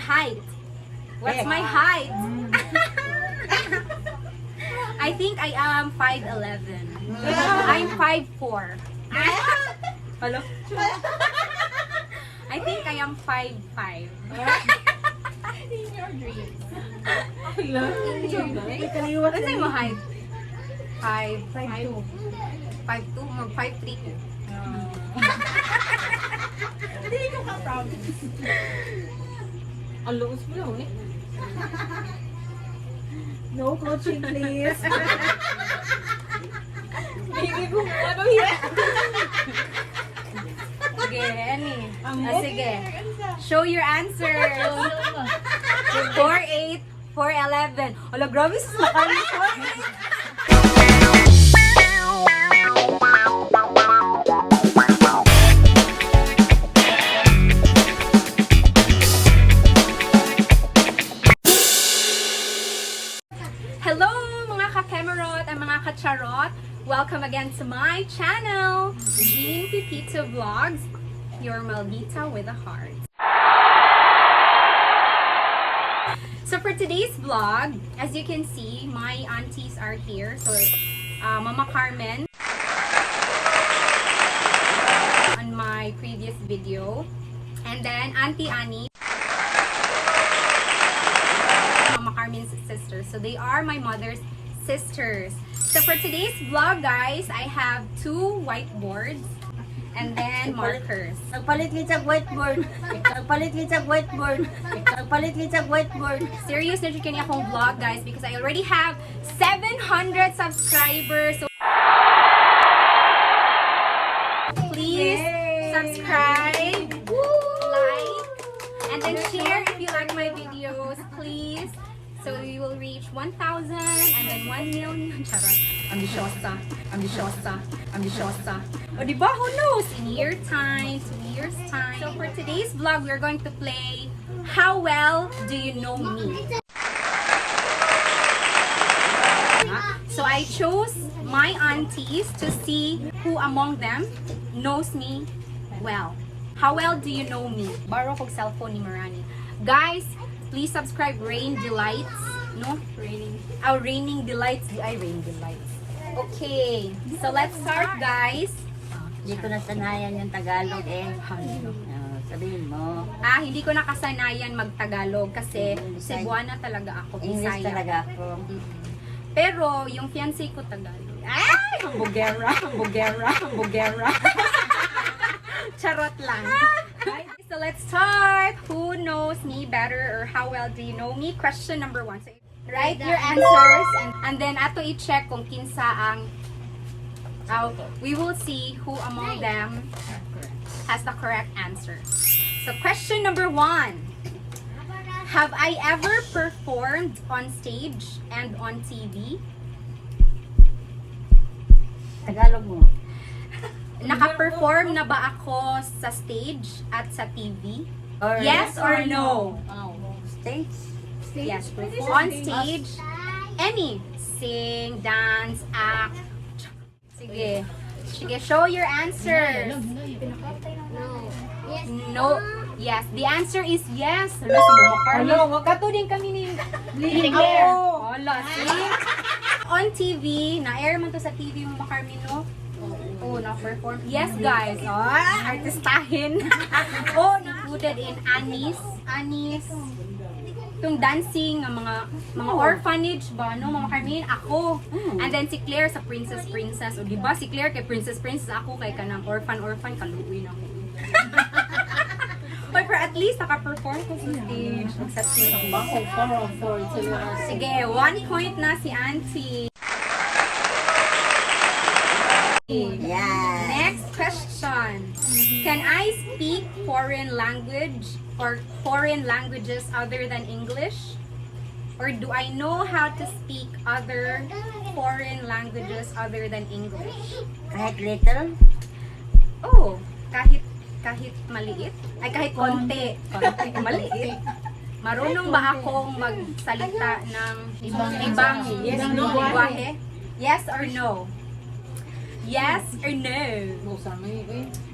height? What's my height? I think I am 5'11". I'm 5'4". Hello? I think I am 5'5". In your dreams. What's my height? 5'2". 5'3". Hindi ko ka-promise. Ang luos mo lang eh. No coaching, please. Baby ko, ano yan? Sige, Annie. Sige. Show your answer. 4'8", 4'11". Wala, grabe sa makali. 4'8". Hello mga ka-Kemerot at mga ka-Charot! Welcome again to my channel, Jean Pipito Vlogs, your Maldita with a heart. So for today's vlog, as you can see, my aunties are here. So Mama Carmen on my previous video, and then Auntie Annie, Mama Carmen's sisters. So they are my mother's sisters. So for today's vlog, guys, I have 2 whiteboards and then markers. Nagpalit kita sa whiteboard. Nagpalit kita sa whiteboard. Nagpalit kita sa whiteboard. Serious na dyan kanya akong vlog, guys, because I already have 700 subscribers. So please subscribe, like, and then share if you like my videos, please. So we will reach 1,000 and then 1 million. Charot. Ambisyosa. Ambisyosa. Ambisyosa. O diba? Who knows? In a year time, 2 years time. So for today's vlog, we're going to play How Well Do You Know Me? So I chose my aunties to see who among them knows me well. How well do you know me? Borrow kong cellphone ni Marani. Guys, please subscribe Rain Delights. No? Raining Delights. Rain Delights. Okay. So let's start, guys. Hindi ko nasanayan yung Tagalog eh. Sabihin mo. Hindi ko nakasanayan mag-Tagalog kasi Cebuana talaga ako. English Bisaya. talaga ako. Pero yung fiancé ko Tagalog. Ay! Hambogera. Hambogera. Hambogera. Charot lang. So let's start. Who knows me better or how well do you know me? Question number 1. So write your answers and then ato i-check kung kinsa ang we will see who among them has the correct answer. So question number 1. Have I ever performed on stage and on TV? Tagalog mo. Naka-perform na ba ako sa stage at sa TV? Yes or no? Stage? Yes. On stage, any. Sing, dance, act. Sige. Sige, show your answers. No. Yes. The answer is yes. Hello, magkato din kami ni Claire. Hola, see? On TV, na-air man to sa TV mo, Carmen, no? Oh, na-perform. Yes, guys. Artistahin. Oh, included in Annie's. Itong dancing, mga orphanage ba, no? Mama Carmen, ako. And then si Claire sa Princess. O, diba? Si Claire kay Princess. Ako kay kanang orphan. Kaluwi na ako. But for at least, naka-perform ko sa stage. Mag-set ba? Sige, 1 point na si Auntie. Yes. Next question. Can I speak foreign language or foreign languages other than English? Or do I know how to speak other foreign languages other than English? Kahit little? Oh, kahit maliit? Ay, kahit konti. Maliit. Marunong ba akong magsalita ng ibang lingwahe? Yes or no? Yes or no?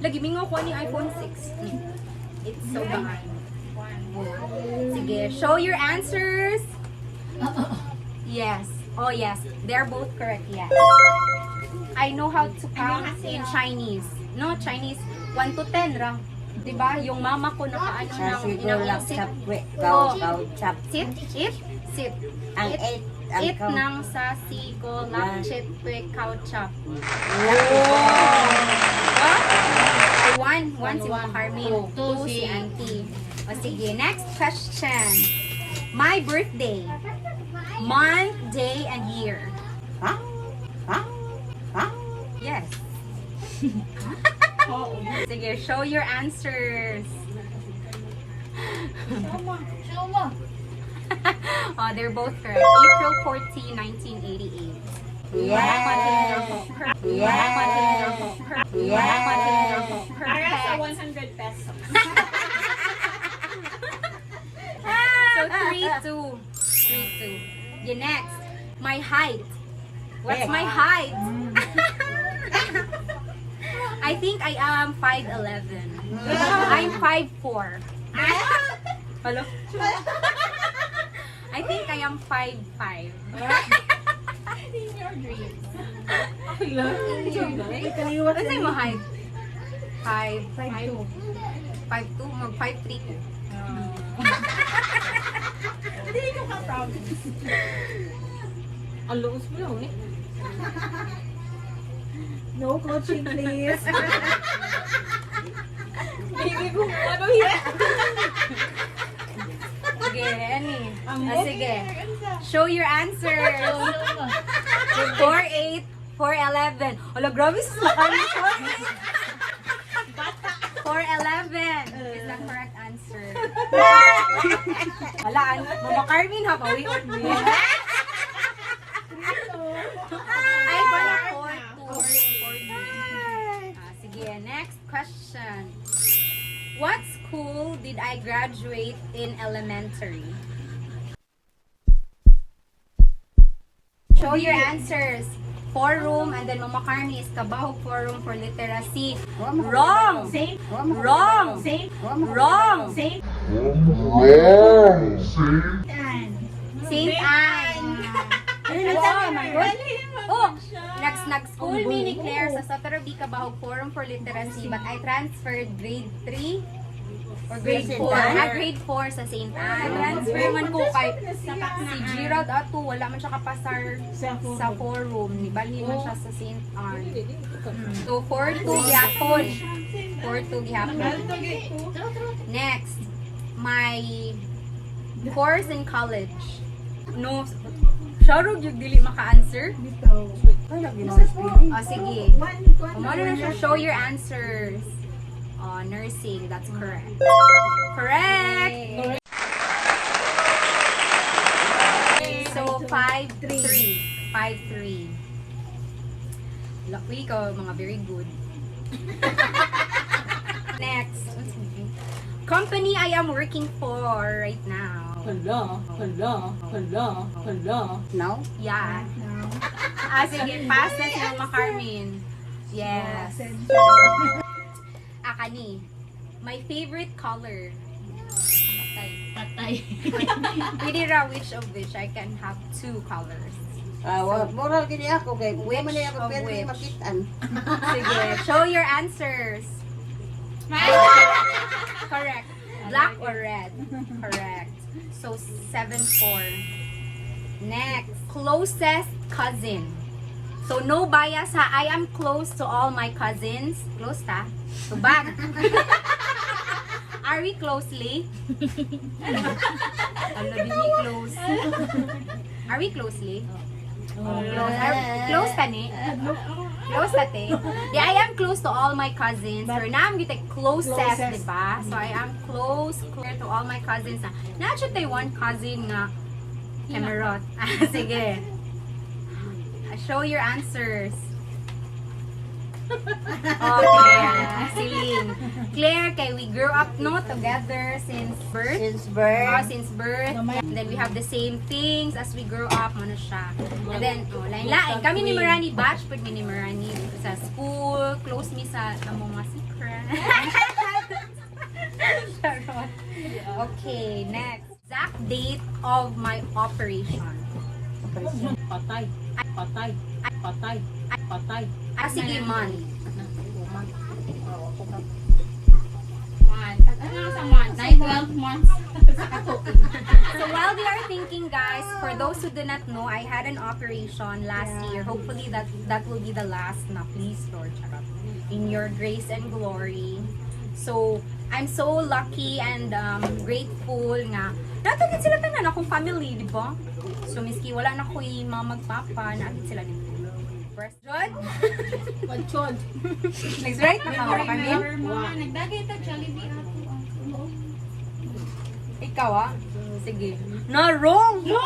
Lagi mingo ko ni iPhone 6. It's so bad. Sige, Sige, show your answers. Yes. Oh, yes. They're both correct, yes. I know how to count in Chinese. No, Chinese, 1 to 10 ra. Diba? Yung mama ko nakaano ng Sigulak sit. chap we. Oh. Kau chap. Sit, it, sit. Ang It, 8. Ang it kau. nang sa siko, lak, chit, pwe, cow, chop. One si Carmen, two si Auntie. O sige, next question. My birthday. Month, day, and year. Ha? Ha? Ha? Yes. Sige, show your answers. Show mo. Oh, they're both correct. April 14, 1988. Yes. Para sa 100 pesos. So 3-2. 3-2. The next, my height. What's my height? I think I am 5'11". I'm 5'4". Hello? I think I am 5'5". In your dreams. Ano sa'yo mo height? 5'2". 5'2", mag 5'3". Hindi ko ka-promise. Ang luos mo lang eh. No coaching, please. Baby ko, ano yan? Sige, ani. Sige. Show your answers. 4'8", 4'11". Wala, grabe sa kami. 4'11" is the correct answer. Wala, Mama Carmen ha, pawiot mo yan. Ay, wala, 4'2". Sige, next question. What school did I graduate in elementary? Show your answers. 4-room, and then Mama Carmi is Kabahog 4-room for literacy. Wrong! Same. Wrong! Same. Wrong! Same. Saint Anne! Wow, my God. Oh, nag-school me ni Claire sa Sotero B Kabahog Forum for Literacy, but I transferred grade 3 or grade 4. Grade 4 sa Saint Anne. Transfer man ko kay si Gerald Ato, wala man siya kapasar sa forum. Nibalhin man siya sa Saint Anne. So, 4-2 gihapon. 4-2 gihapon. Next, my course in college. No, Sharog yung dili maka-answer. Oh, sige. Umano na siya. Show your answers. Oh, nursing. That's correct. Correct! So, 5-3. 5-3. Lucky ka, mga very good. Next. Company I am working for right now. Hala. No? Yeah. Sige, pass na si Mama Carmen. Yes. Kani. My favorite color. Patay. Pwede ra which of which I can have 2 colors. Moral gini ako kay Which mo na ako of pero which? makitaan. Sige, show your answers. Correct. Black or red? Correct. So, 7-4. Next, closest cousin. So, no bias ha. I am close to all my cousins. Close ta? So, back. Are we closely? Ano, be close. Are we closely? Close ta ni? Close ta te? Yeah, I am close to all my cousins. Pero na am gite closest, diba? So, I am close to all my cousins. Na siya tayo one cousin nga Camerot. Sige. Show your answers. Okay. Celine. Claire, kay we grew up no together since birth. Since birth. And then we have the same things as we grew up. Ano siya. And then, lain-lain. Kami ni Marani batch, pag ni Marani sa school. Close me sa among mga secret. Okay, next. date of my operation? Patay. Patay. Patay. Patay. Sige, month. Month. Ano sa month? 12 months. So while they are thinking, guys, for those who do not know, I had an operation last year. Hopefully that will be the last na, please, Lord. Charot. In your grace and glory. So, I'm so lucky and grateful nga. Natagin sila tanan akong family, di ba? So, miski wala na ko yung mga magpapa, natin sila dito. First, John? Pagchod. Next, right? Nakawa kami? Nagdagay ito, Jollibee ako. Ikaw, ah? Sige. No, wrong! No!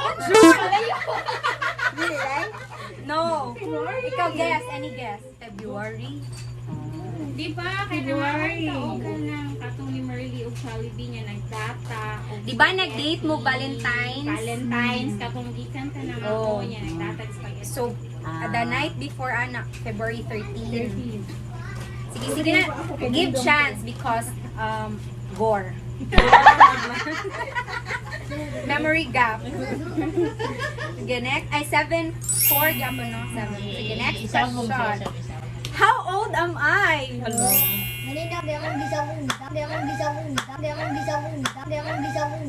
Really, right? No! Ikaw, guess. Any guess? February? Di ba? Kaya naman taong ka ng katong ni Merly o Jollibee niya nagdata. Di ba nag-date mo Valentine's? Valentine's, katong gikan ka ng Oh. ako niya, nagdata spaghetti. So, the night before, February 13. Sige na. Give chance because, gore. Memory gap. Sige, next. Ay, 7-4 gap, no? 7. Sige, next question. How old am I? Hello. Manina, di akong gisawong. Di akong gisawong. Di akong gisawong. Di akong gisawong.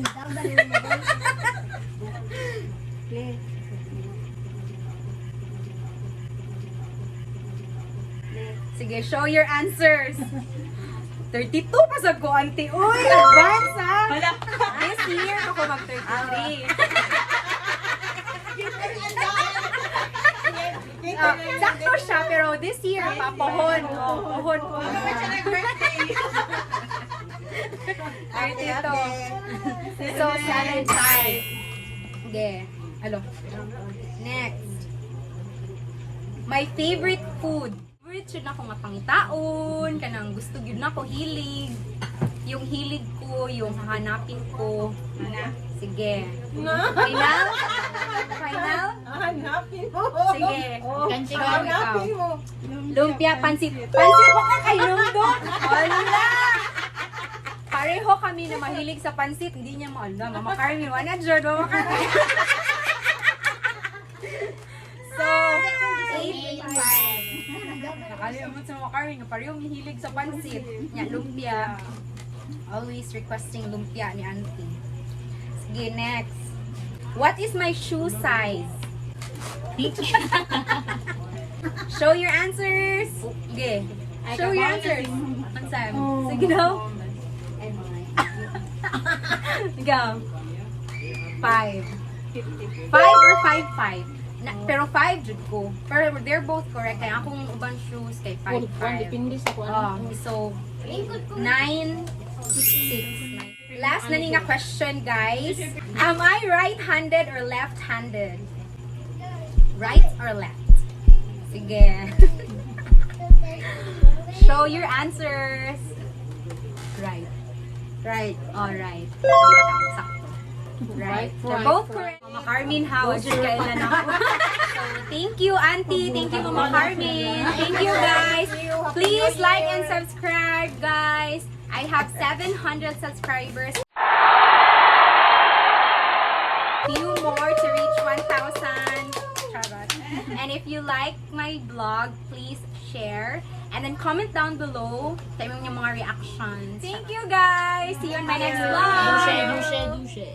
Sige, show your answers. 32 pa sa ko, auntie. Uy, advance ha. This year ako mag-33. Sakto siya, pero this year, papahon. Oh, pohon po. 32. So, 7-5. Okay. Hello. Next. My favorite food. Favorite yun ako nga pangitaon, kanang gusto yun ako hilig. Yung hilig ko, yung hahanapin ko. Sige. Final? Final? Hanapin mo. Sige. Ikaw, ikaw. Hanapin mo. Lumpia, pansit. Pansit ko ka kay Lundok. Wala! Pareho kami na mahilig sa pansit. Hindi niya maalam. Mama Carmen, wala dyan. Mama Carmen. So, 8-5. Nakalimot sa Mama Carmen na pareho mahilig sa pansit. Nya, lumpia. Always requesting lumpia ni auntie. Sige, next. What is my shoe size? Show your answers. Sige. Show your answers. Ansam. Sige daw. Sige. 5. 5 or 5-5? Pero 5 jud ko. Pero they're both correct. Kaya akong ubang shoes kay 5-5. Depende sa kuan. So, 9-6. Last na nga question, guys. Am I right-handed or left-handed? Right or left? Sige. Show your answers. Right. Right. Alright. Sakto. Right. They're both correct. Mama Carmen, how? Just kailan ako. So, thank you, Auntie. Thank you, Mama Carmen. Thank you, guys. Please like and subscribe, guys. I have 700 subscribers. Few more to reach 1,000. Charot. And if you like my vlog, please share. And then comment down below sa inyong mga reactions. Thank you, guys. See you on my next vlog. Dushe.